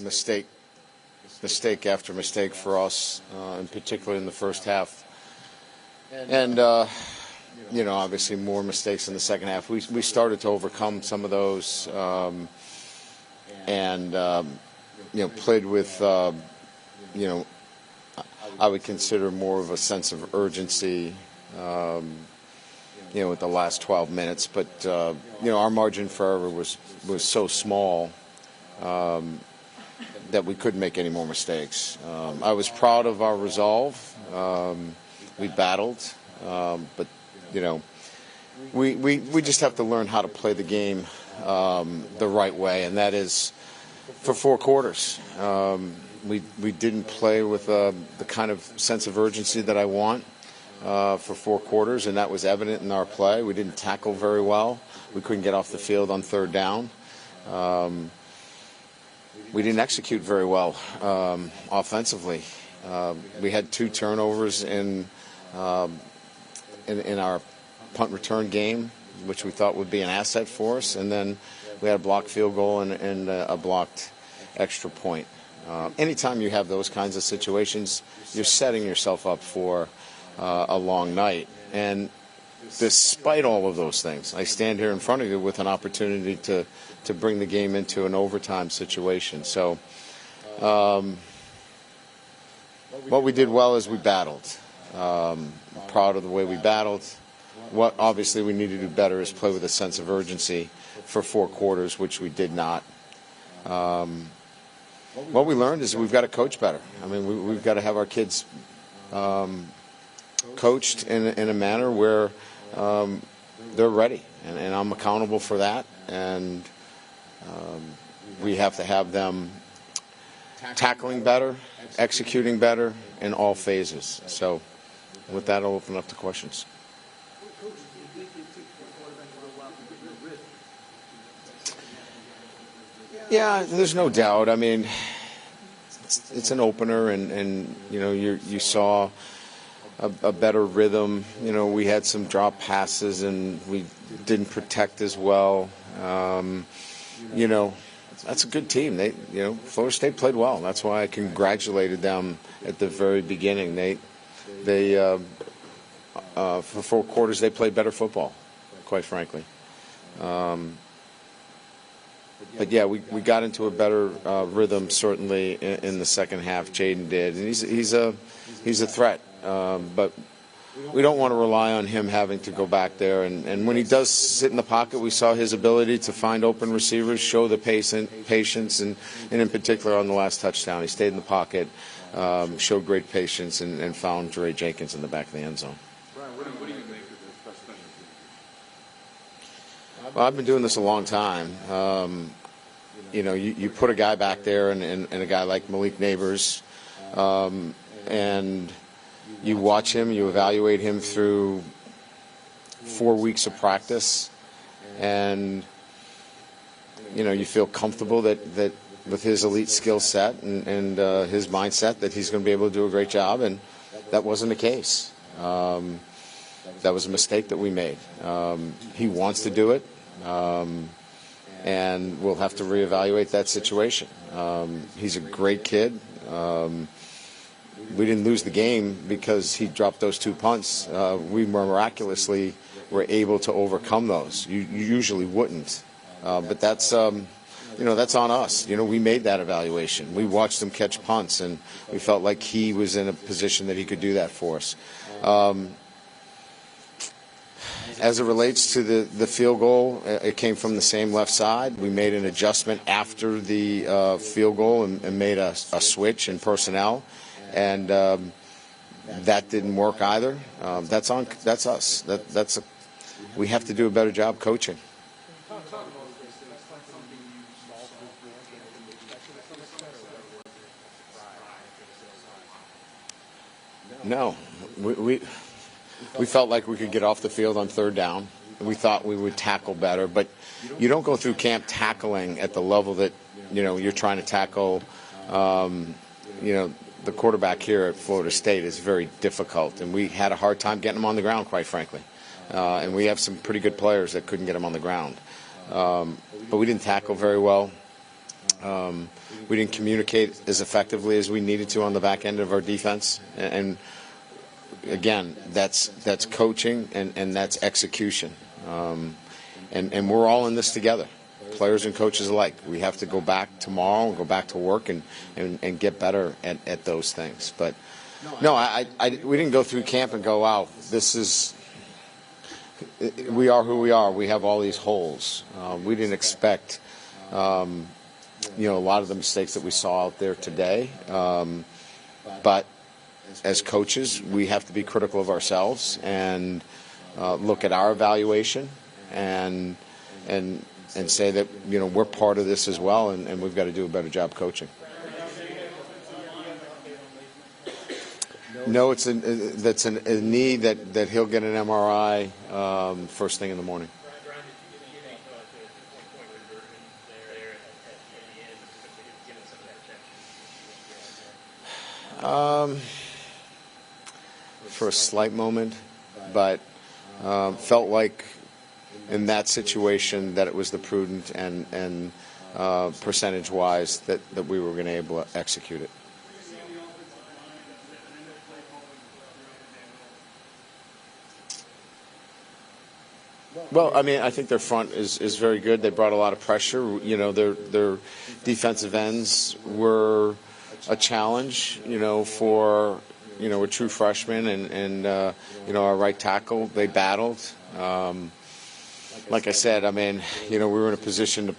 mistake after mistake for us, in particular in the first half. And, obviously more mistakes in the second half. We started to overcome some of those and played with, I would consider more of a sense of urgency, with the last 12 minutes. But, our margin for error was so small that we couldn't make any more mistakes. I was proud of our resolve. We battled, but we just have to learn how to play the game the right way, and that is for 4 quarters. We didn't play with the kind of sense of urgency that I want for 4 quarters, and that was evident in our play. We didn't tackle very well. We couldn't get off the field on third down. We didn't execute very well offensively. We had 2 turnovers in our punt return game, which we thought would be an asset for us, and then we had a blocked field goal and a blocked extra point. Anytime you have those kinds of situations, you're setting yourself up for a long night. And despite all of those things, I stand here in front of you with an opportunity to bring the game into an overtime situation. So what we did well is we battled. Proud of the way we battled. What obviously we need to do better is play with a sense of urgency for 4 quarters, which we did not. What we learned is we've got to coach better. I mean, we've got to have our kids coached in a manner where they're ready, and I'm accountable for that. And we have to have them tackling better, executing better in all phases. So with that, I'll open up to questions. Yeah, there's no doubt. I mean, it's an opener, and you saw a better rhythm. We had some drop passes, and we didn't protect as well. That's a good team. Florida State played well. That's why I congratulated them at the very beginning. They for 4 quarters, they played better football, quite frankly. But yeah, we got into a better rhythm certainly in the second half. Jaden did, and he's a threat. But we don't want to rely on him having to go back there. And when he does sit in the pocket, we saw his ability to find open receivers, show the patience, and in particular on the last touchdown, he stayed in the pocket, showed great patience, and found Dre Jenkins in the back of the end zone. What do you make of this special teams? Well, I've been doing this a long time. You put a guy back there and a guy like Malik Neighbors, and you watch him, you evaluate him through 4 weeks of practice, and you feel comfortable that with his elite skill set and his mindset that he's going to be able to do a great job, and that wasn't the case. That was a mistake that we made. He wants to do it, and we'll have to reevaluate that situation. He's a great kid. We didn't lose the game because he dropped those 2 punts. We miraculously were able to overcome those. You usually wouldn't, but that's that's on us. We made that evaluation. We watched him catch punts, and we felt like he was in a position that he could do that for us. As it relates to the field goal, it came from the same left side. We made an adjustment after the field goal and made a switch in personnel, and that didn't work either. That's us. We have to do a better job coaching. No, we felt like we could get off the field on third down. We thought we would tackle better, but you don't go through camp tackling at the level that you're trying to tackle. The quarterback here at Florida State is very difficult, and we had a hard time getting him on the ground, quite frankly. And we have some pretty good players that couldn't get him on the ground. But we didn't tackle very well. we didn't communicate as effectively as we needed to on the back end of our defense. And again, that's coaching and that's execution. And we're all in this together, players and coaches alike. We have to go back tomorrow and go back to work and get better at those things. But no, we didn't go through camp and go, wow, we are who we are. We have all these holes. We didn't expect, a lot of the mistakes that we saw out there today. But as coaches, we have to be critical of ourselves and look at our evaluation and say that we're part of this as well, and we've got to do a better job coaching. No, that's a knee that he'll get an MRI first thing in the morning. For a slight moment, but felt like in that situation that it was the prudent and percentage-wise that we were going to be able to execute it. Well, I mean, I think their front is very good. They brought a lot of pressure. Their defensive ends were a challenge, for a true freshman and our right tackle. They battled. Like I said, I mean, we were in a position to,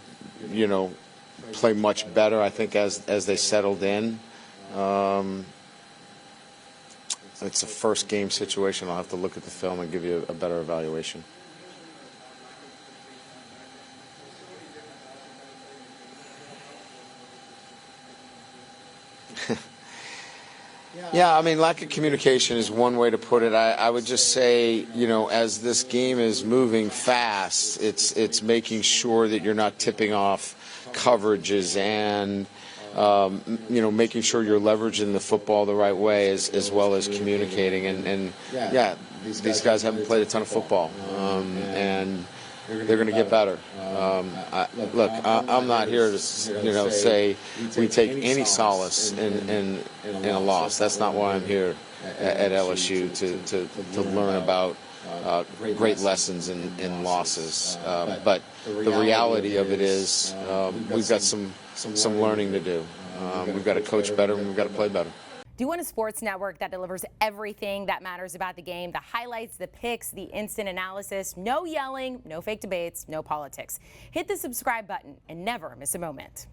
play much better, I think, as they settled in. It's a first game situation. I'll have to look at the film and give you a better evaluation. Yeah, I mean, lack of communication is one way to put it. I would just say, as this game is moving fast, it's making sure that you're not tipping off coverages and, making sure you're leveraging the football the right way as well as communicating. And these guys haven't played a ton of football, and they're going to get better. I'm not here to, say we take any solace in a loss. That's not why I'm here at LSU to learn about great lessons in losses. But the reality of it is we've got some learning to do. We've got to coach better and we've got to play better. Do you want a sports network that delivers everything that matters about the game? The highlights, the picks, the instant analysis, no yelling, no fake debates, no politics. Hit the subscribe button and never miss a moment.